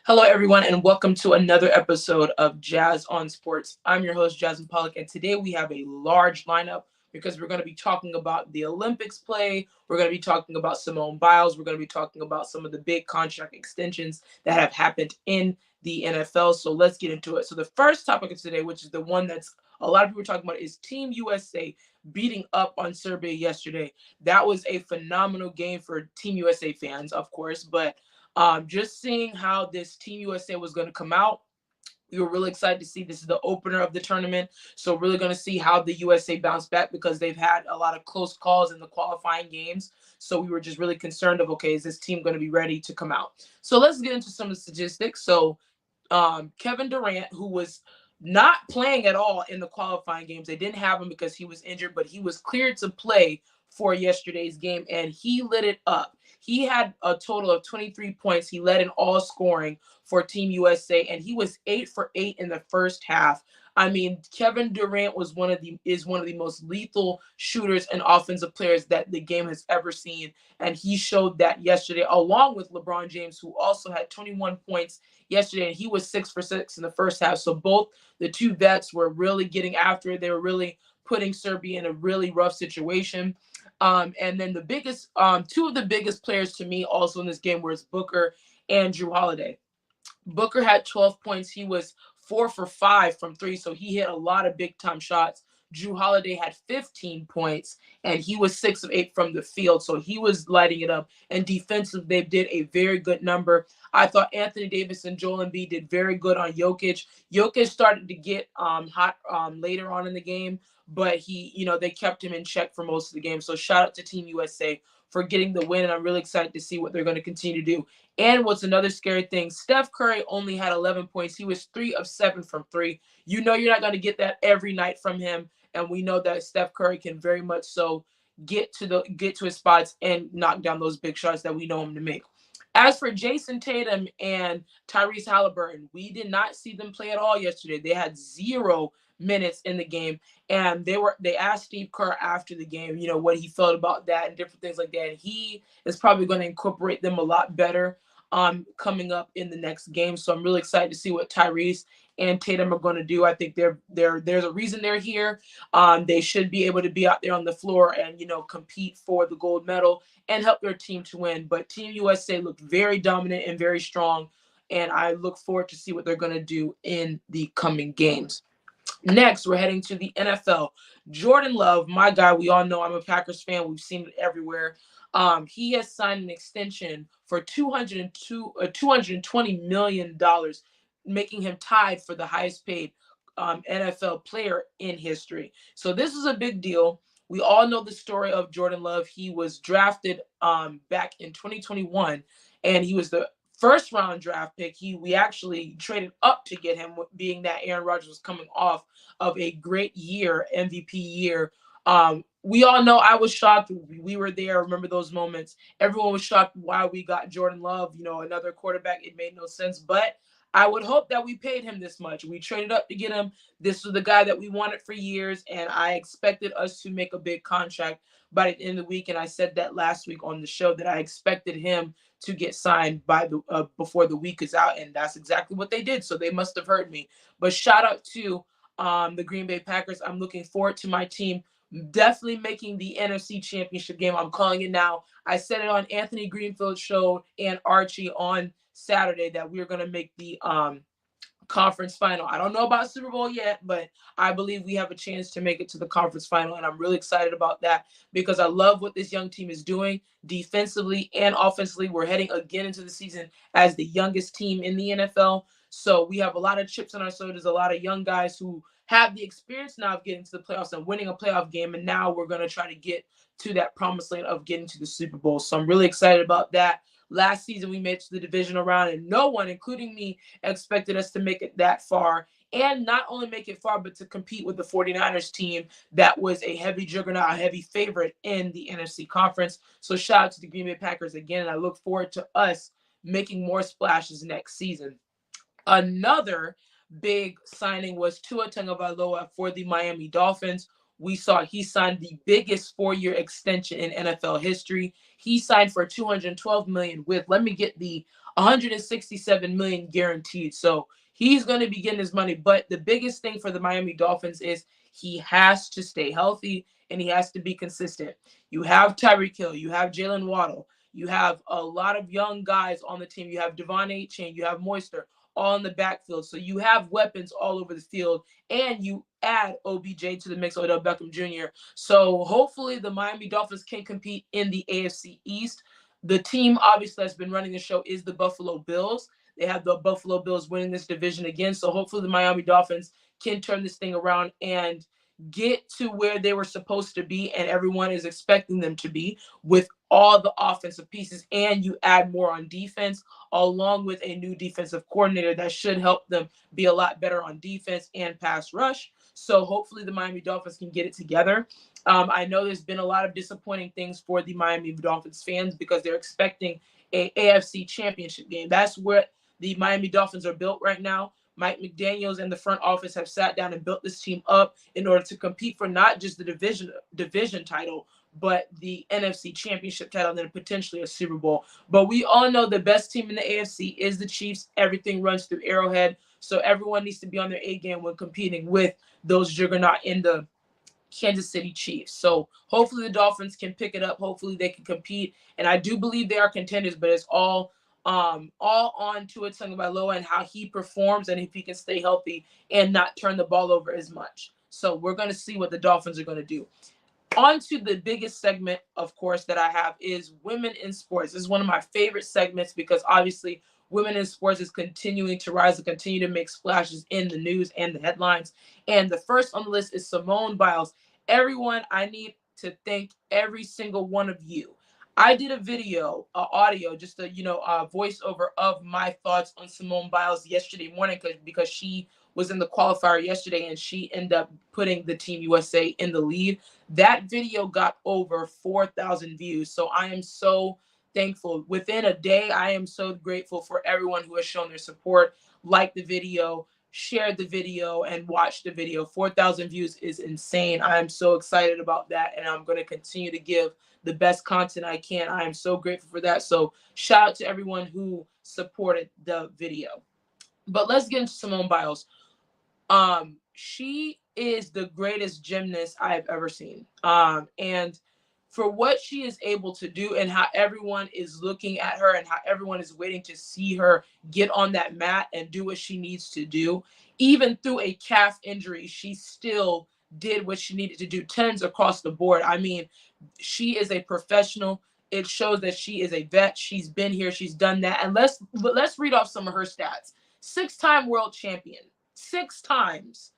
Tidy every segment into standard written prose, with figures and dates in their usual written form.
Hello, everyone, and welcome to another episode of Jazz on Sports. I'm your host, Jasmine Pollock, and today we have a large lineup because we're going to be talking about the Olympics play. We're going to be talking about Simone Biles. We're going to be talking about some of the big contract extensions that have happened in the NFL. So let's get into it. So the first topic of today, which is the one that's a lot of people are talking about, is Team USA beating up on Serbia yesterday. That was a phenomenal game for Team USA fans, of course, but just seeing how this Team USA was going to come out, we were really excited to see. This is the opener of the tournament, so really going to see how the USA bounce back because they've had a lot of close calls in the qualifying games. So we were just really concerned of, okay, is this team going to be ready to come out? So let's get into some of the statistics. So Kevin Durant, who was not playing at all in the qualifying games, they didn't have him because he was injured, but he was cleared to play for yesterday's game, and he lit it up. He had a total of 23 points. He led in all scoring for Team USA, and he was 8 for 8 in the first half. I mean, Kevin Durant is one of the most lethal shooters and offensive players that the game has ever seen, and he showed that yesterday, along with LeBron James, who also had 21 points yesterday, and he was 6 for 6 in the first half. So both the two vets were really getting after it. They were really putting Serbia in a really rough situation. And then two of the biggest players to me also in this game was Booker and Jrue Holiday. Booker had 12 points. He was 4 for 5 from three, so he hit a lot of big time shots. Jrue Holiday had 15 points, and he was 6 of 8 from the field, so he was lighting it up. And defensive, they did a very good number. I thought Anthony Davis and Joel Embiid did very good on Jokic. Jokic started to get hot later on in the game, but they kept him in check for most of the game. So shout out to Team USA for getting the win, and I'm really excited to see what they're going to continue to do. And what's another scary thing, Steph Curry only had 11 points. He was 3 of 7 from three. You know you're not going to get that every night from him, and we know that Steph Curry can very much so get to his spots and knock down those big shots that we know him to make. As for Jayson Tatum and Tyrese Haliburton, we did not see them play at all yesterday. They had 0 minutes in the game, and they asked Steve Kerr after the game, what he felt about that and different things like that. And he is probably going to incorporate them a lot better coming up in the next game. So I'm really excited to see what Tyrese and Tatum are going to do. I think there's a reason they're here. They should be able to be out there on the floor and compete for the gold medal and help their team to win. But Team USA looked very dominant and very strong, and I look forward to see what they're going to do in the coming games. Next, we're heading to the NFL. Jordan Love, my guy, we all know I'm a Packers fan. We've seen it everywhere. He has signed an extension for $220 million, making him tied for the highest paid NFL player in history. So this is a big deal. We all know the story of Jordan Love. He was drafted back in 2021, and he was the first round draft pick. We actually traded up to get him, being that Aaron Rodgers was coming off of a great year, MVP year. We all know I was shocked. We were there. Remember those moments. Everyone was shocked why we got Jordan Love, another quarterback. It made no sense, but I would hope that we paid him this much. We traded up to get him. This was the guy that we wanted for years, and I expected us to make a big contract by the end of the week. And I said that last week on the show that I expected him to get signed by before the week is out, and that's exactly what they did. So they must have heard me. But shout out to the Green Bay Packers. I'm looking forward to my team definitely making the NFC Championship game. I'm calling it now. I said it on Anthony Greenfield's show and Archie on Saturday that we're going to make the conference final. I don't know about Super Bowl yet, but I believe we have a chance to make it to the conference final, and I'm really excited about that because I love what this young team is doing defensively and offensively. We're heading again into the season as the youngest team in the NFL, so we have a lot of chips on our shoulders, a lot of young guys who have the experience now of getting to the playoffs and winning a playoff game, and now we're going to try to get to that promised land of getting to the Super Bowl. So I'm really excited about that. Last season, we made it to the divisional round, and no one, including me, expected us to make it that far. And not only make it far, but to compete with the 49ers team that was a heavy juggernaut, a heavy favorite in the NFC conference. So shout out to the Green Bay Packers again, and I look forward to us making more splashes next season. Another big signing was Tua Tagovailoa for the Miami Dolphins. We saw he signed the biggest 4-year extension in NFL history. He signed for $212 million with, let me get the 167 million guaranteed. So he's going to be getting his money. But the biggest thing for the Miami Dolphins is he has to stay healthy and he has to be consistent. You have Tyreek Hill, you have Jalen Waddle, you have a lot of young guys on the team. You have Devon Achane, you have Moister all in the backfield. So you have weapons all over the field, and you add OBJ to the mix, Odell Beckham Jr. So hopefully the Miami Dolphins can compete in the AFC East. The team obviously that's been running the show is the Buffalo Bills. They have the Buffalo Bills winning this division again. So hopefully the Miami Dolphins can turn this thing around and get to where they were supposed to be and everyone is expecting them to be with all the offensive pieces, and you add more on defense along with a new defensive coordinator that should help them be a lot better on defense and pass rush. So hopefully the Miami Dolphins can get it together. I know there's been a lot of disappointing things for the Miami Dolphins fans because they're expecting a AFC championship game. That's where the Miami Dolphins are built right now. Mike McDaniels and the front office have sat down and built this team up in order to compete for not just the division title, but the NFC championship title and then potentially a Super Bowl. But we all know the best team in the AFC is the Chiefs. Everything runs through Arrowhead. So everyone needs to be on their A game when competing with those juggernaut in the Kansas City Chiefs. So hopefully the Dolphins can pick it up. Hopefully they can compete. And I do believe they are contenders, but it's all on Tua Tagovailoa and how he performs and if he can stay healthy and not turn the ball over as much. So we're going to see what the Dolphins are going to do. On to the biggest segment, of course, that I have is women in sports. This is one of my favorite segments because obviously women in sports is continuing to rise and continue to make splashes in the news and the headlines. And the first on the list is Simone Biles. Everyone, I need to thank every single one of you. I did a video, audio, just a voiceover of my thoughts on Simone Biles yesterday morning because she was in the qualifier yesterday and she ended up putting the Team USA in the lead. That video got over 4,000 views. So I am so thankful. Within a day, I am so grateful for everyone who has shown their support, liked the video, shared the video, and watched the video. 4,000 views is insane. I am so excited about that, and I'm going to continue to give the best content I can. I am so grateful for that. So shout out to everyone who supported the video. But let's get into Simone Biles. She is the greatest gymnast I have ever seen. And for what she is able to do and how everyone is looking at her and how everyone is waiting to see her get on that mat and do what she needs to do, even through a calf injury, she still did what she needed to do, tens across the board. I mean, she is a professional. It shows that she is a vet. She's been here. She's done that. And let's read off some of her stats. 6-time world champion, 6 times.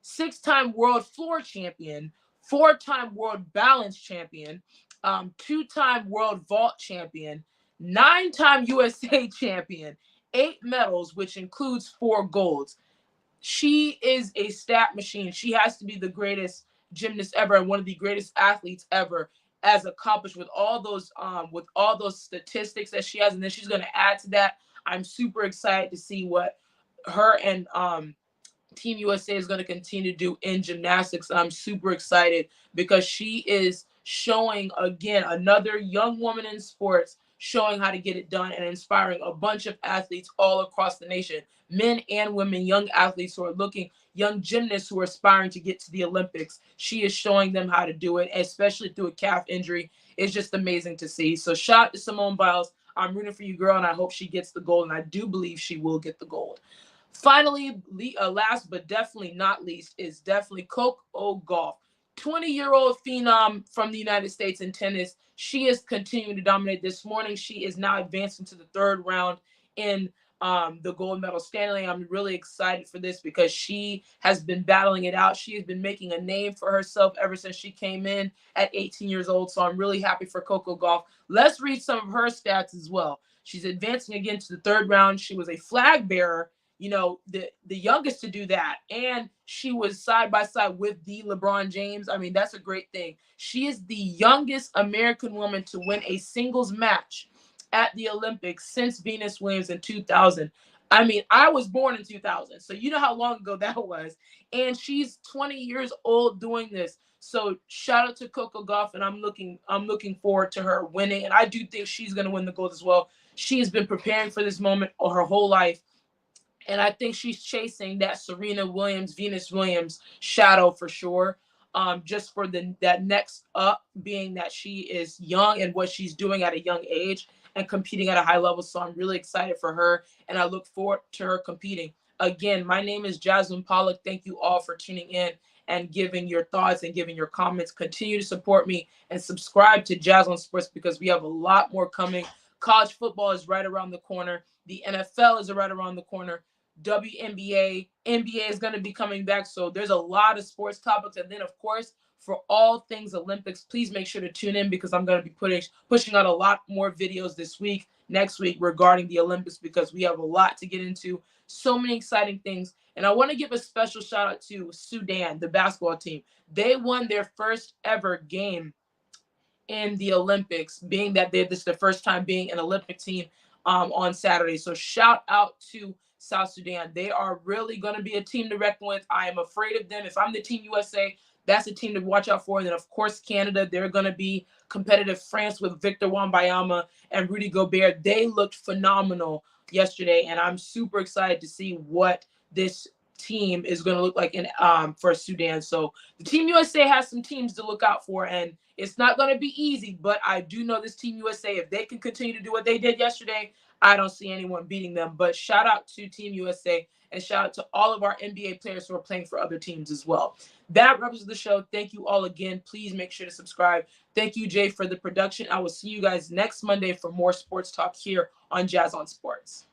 6-time world floor champion, 4-time world balance champion, 2-time world vault champion, 9-time USA champion, 8 medals, which includes 4 golds. She is a stat machine. She has to be the greatest gymnast ever and one of the greatest athletes ever, as accomplished with all those statistics that she has. And then she's going to add to that. I'm super excited to see what her and Team USA is going to continue to do in gymnastics. I'm super excited because she is showing, again, another young woman in sports showing how to get it done and inspiring a bunch of athletes all across the nation, men and women, young athletes who are young gymnasts who are aspiring to get to the Olympics. She is showing them how to do it, especially through a calf injury. It's just amazing to see. So shout out to Simone Biles. I'm rooting for you, girl, and I hope she gets the gold, and I do believe she will get the gold. Finally, last but definitely not least, is definitely CoCo Gauff, 20-year-old phenom from the United States in tennis. She is continuing to dominate. This morning, she is now advancing to the 3rd round in the gold medal standing. I'm really excited for this because she has been battling it out. She has been making a name for herself ever since she came in at 18 years old. So I'm really happy for CoCo Gauff. Let's read some of her stats as well. She's advancing again to the 3rd round. She was a flag bearer, the youngest to do that. And she was side by side with the LeBron James. I mean, that's a great thing. She is the youngest American woman to win a singles match at the Olympics since Venus Williams in 2000. I mean, I was born in 2000, so you know how long ago that was. And she's 20 years old doing this. So shout out to CoCo Gauff, and I'm looking forward to her winning. And I do think she's going to win the gold as well. She has been preparing for this moment all her whole life. And I think she's chasing that Serena Williams, Venus Williams shadow for sure. Just for that next up, being that she is young and what she's doing at a young age and competing at a high level. So I'm really excited for her, and I look forward to her competing. Again, my name is Jasmine Pollock. Thank you all for tuning in and giving your thoughts and giving your comments. Continue to support me and subscribe to Jazz on Sports because we have a lot more coming. College football is right around the corner. The NFL is right around the corner. WNBA, NBA is going to be coming back. So there's a lot of sports topics. And then, of course, for all things Olympics, please make sure to tune in because I'm going to be pushing out a lot more videos this week, next week regarding the Olympics because we have a lot to get into. So many exciting things. And I want to give a special shout out to Sudan, the basketball team. They won their first ever game in the Olympics, being that this is the first time being an Olympic team on Saturday. So shout out to South Sudan. They are really going to be a team to reckon with. I am afraid of them. If I'm the Team USA, that's a team to watch out for. And then, of course, Canada, they're going to be competitive. France with Victor Wembanyama and Rudy Gobert, they looked phenomenal yesterday. And I'm super excited to see what this team is going to look like in for Sudan. So the Team USA has some teams to look out for, and it's not going to be easy, but I do know this Team USA, if they can continue to do what they did yesterday, I don't see anyone beating them. But shout out to Team USA and shout out to all of our NBA players who are playing for other teams as well. That wraps up the show. Thank you all again. Please make sure to subscribe. Thank you, Jay, for the production. I will see you guys next Monday for more sports talk here on Jazz on Sports.